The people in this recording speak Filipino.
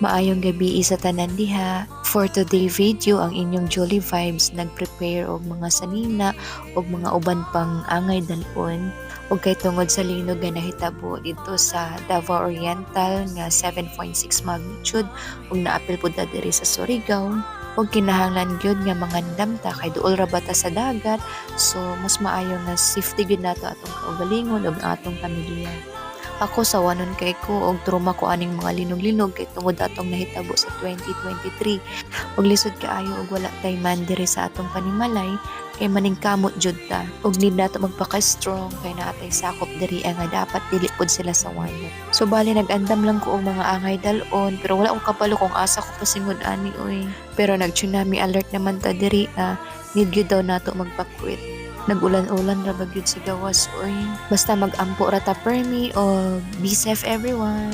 Maayong gabi sa tanan diha. For today video, ang inyong Jolly Vibes nag-prepare og mga sanina og mga uban pang angay dalon ug kay tungod sa linog nga nahitabo dito sa Davao Oriental nga 7.6 magnitude ug naapil pud diri sa Surigao ug kinahanglan gyud nga mangandam ta kay duol ra bata sa dagat, so mas maayo nga safety gyud nato atong kaugalingon ug atong pamilya. Ako sawanon kay ko og trauma ko aning mga linog-linog kay tungod atong nahitabo sa 2023. Og lisod kaayo og wala tay man diri sa atong panimalay kay maningkamot jud ta. Og need nato magpaka-strong kay naatay sakop diri nga dapat dili pod sila sa wanot. So bali nag-andam lang ko og mga angay dalon pero wala ko kapalo kung asa ko pasingod ani oy. Pero nag-tsunami alert naman ta diri need gyud daw nato magpakwit. Nag-ulan-ulan ra bagyod sa gawas oy. Basta mag-ampo ra ta permi o be safe everyone.